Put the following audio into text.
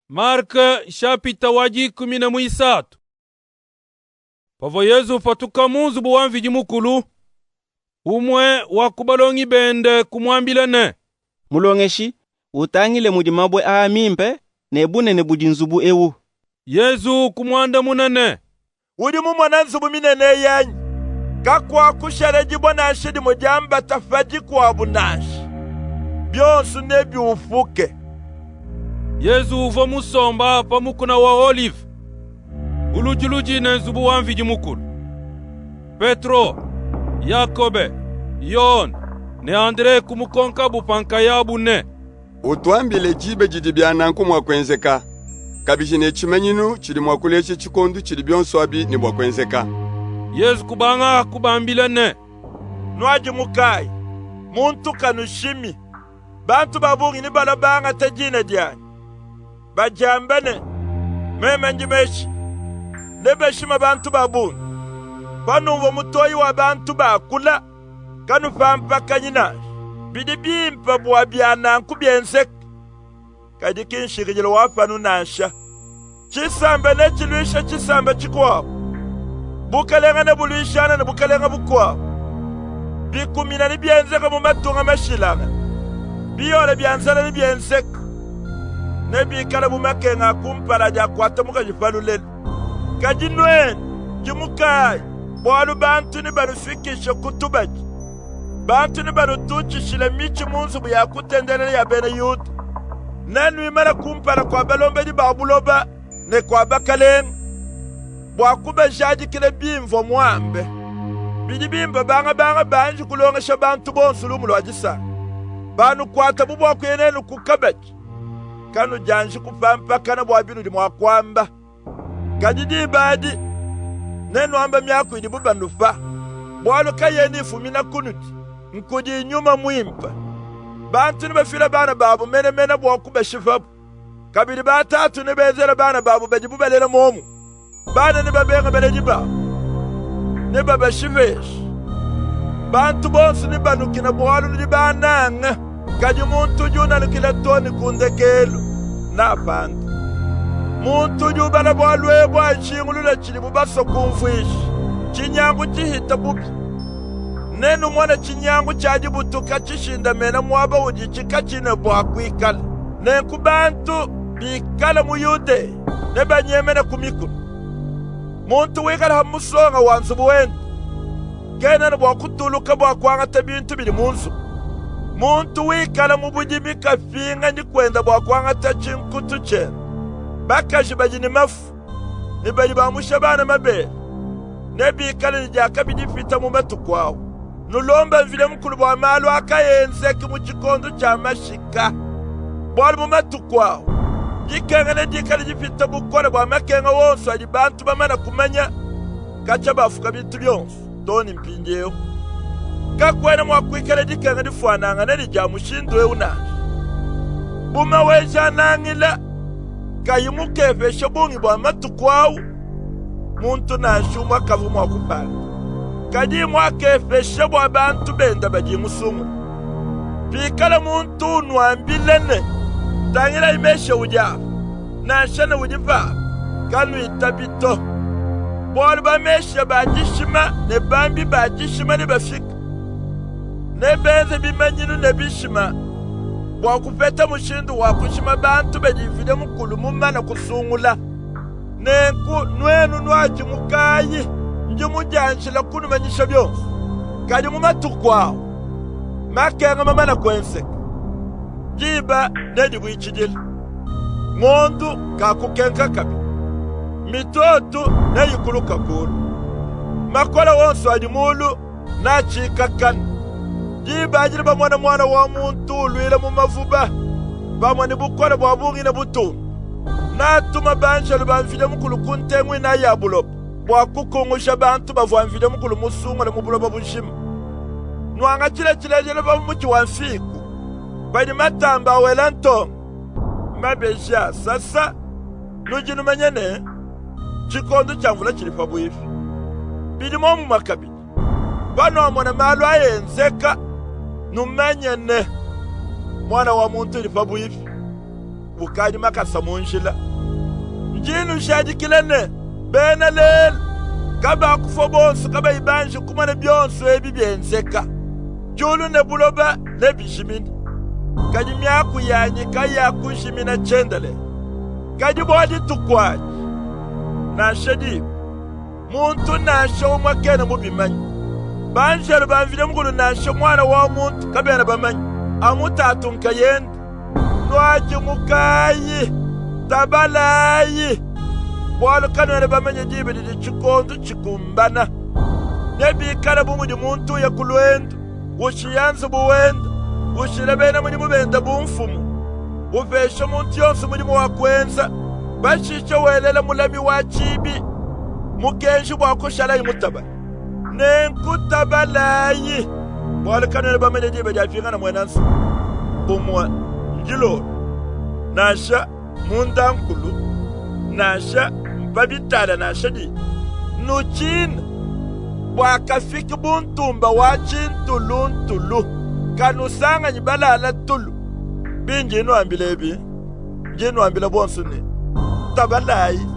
Marka shapita waji 13. Pavo Yesu fatuka munzu buwamviji mukulu. Umwe wakubalongi bende kumwambila ne. Mulongeshi, utangile mudi mabwe aamimpe, nebunene budi nzubu ewu. Yesu kumwanda munene. Udi mumwana nzubu minene yanyi. Kakwa kushareji bwanashidi mujamba tafaji kwa bunashi. Byonsu nebi ufuke. Yesu uva musomba pa mukuna wa Olive. Ulujiluji ne nzubu wamviji mukulu. Petro, Yakobe, Yon, ne Andre kumukonka bupanka yabu ne. Utwambile jibe jidi byananku mwakwenzeka. Kabishi ne chimenyinu chili mwakuleche chikondu chili byonswabi ni mwakwenzeka. Yesu kubanga kubambila ne. Nwaji mukai, muntu kanushimi. Bantu babungi ni balabanga tajine diani. Bajambane, meme njimeshi. Nebeshima bantu babungi. Panuvo mutoi wa bantu bakula. Kanu fampa kanyinashi. Bidibimpa buwa byananku byensek. Kadikinshirigilo wafanu nasha. Chisambe ne chiluisha chisambe chikwabu. Bukalenga ne buluishana ne bukalenga bukwabu. Bikumina ni byenzeka mu matunga mashilanga. Biyole byansana ni byensek. Ne bikala mu makenga kumpala ja kwata mukajifalulele. Kajinwen, jimukai. Bwalu bantu ni barufikisha kutubaji. Bantu ni barutuchishile michi munzu buya kutendelele ya bene yudu. Nenu imara kumpala kwa balombe di babuloba ne kwa bakalenga. Bwakube jaji kile bimvo mwambe. Bidi bimbo banga banji kulongesha bantu bonsu lumu lwajisa. Banu kwata bubu kwenenu kukabaji. Kanu janji kupampa kana bwabinu di mwakwamba. Kajidi badi. Nenu amba miyaku idi buba nufa. Bwalu kayeni fumina kunuti. Nkudi nyuma muimpa. Bantu nibafila bana babu mene bwakube shifabu. Kabidi batatu nibezele bana babu bejibu belele momu. Bana nibabenga beleji babu. Niba bashiveshi. Bantu bonsu niba nukina bwalu niba nanga. Kaji muntu juna nukila toni kundekelu. Na panda. Muntu jubala bwalu ebwa nchingulula chili bubaso kumfuishi. Chinyangu chihita bubi. Nenu mwana chinyangu chaji butuka chishinda mena mwaba ujichika chine bwakwikala. Nenku bantu bikala muyude. Neba nyemena kumikulu. Muntu wikala hamusonga wanzubu wendu. Kena ni bwakutuluka bwakwanga tabintu bili munzu. Muntu wikala mubujimika finga ni kwenda bwakwanga tachinkutu chena. Bakaji baji ni mafu. Ni baji bamusha bana mabele. Nebi ikala ni jakabidi fita mumetu kwao. Nulomba vile mkulu bwa malu akayenzeki muchikondo cha mashika. Bwali mumetu kwao. Jikenga ne jikala jifita bukole bwa makenga wonsu ajibantu bamana kumanya. Kacha bafuka bintu byonsu. Toni mpinjeo. Kakwena mwakwikele jikenga difuananga neli jamushindu eunashi. Buma weja nangila. Kayimukefesha bungi bwa matu kwao. Muntu nashumwa kavu mwakupala. Kaji mwakefesha bwa bantu benda bajimusumu. Pikala muntu unwambilene. Tangila imeshe ujafu. Nashane ujifa. Kanu itabito. Bwalu bameshe bajishima. Ne bambi bajishima ne bafika. Ne benze bimanyinu ne bishima. Bwakupeta mushindu wakushima bantu bejivide mukulu mumana kusungula. Nenku nwenu nwaji mukayi. Njimujanshila kunu manyisha byonsu. Kaji mumatu kwao. Makenga mamana kwenseka. Jiba nedi buichidila. Ngondu kakukenka kabi. Mitoto neyikuluka kulu. Makola wonsu adimulu na chikakana. Jiba ajili mwana wa muntu ulwile mumavuba. Bamwani bukola bwabungi na butundu. Natuma banshelu banvide mukulu kuntengwi na yabuloba. Bwakukungusha bantu bavwanvide mukulu musunga na mubuloba bunshima. Nwanga chile bamuchi wanfiku. Bani matamba awela ntonga. Mabesha sasa. Nujinu manyene. Chikondo chanvula chilifa buifi. Bidi momu makabidi. Bano wa mwana malu ayenzeka. Numanyene. Mwana wa muntu ilifa buifi. ukadi makasa munjila njinu shadikilene bena lel kaba kufo bonso kaba ibanje kumane byonso ebi byenzeka julu ne buloba ne bishimini kadi myaku yanyi kaya kushimina chendele kadi bodi tukwaji na shedi muntu nasho umwakene mubimanyi banjelo banvile mkulu nasho mwana wa muntu kabena bamanyi amutatu nkayenda nwaji mukayi tabalayi bwalo kanwele bamenye jibe didi chikondo chikumbana nebikala bumudi muntu ya kulwendo ushiyanzu buwendo ushilebena muni mubenda bumfumu uvesha muntu yonsu muni muwakwenza bashisha welela mulami wa chibi mugenji bwakushalayi mutaba nenkutabalayi bwalo kanwele bamenye jibe jafingana mwenansu bumwa njilo nasha mundankulu nasha mbabitala nasha di nuchina bwakafiki buntumba wachintuluntulu kanusanga nyibalala tulu binjinu ambile ebi njinu ambile bonsuni tabalayi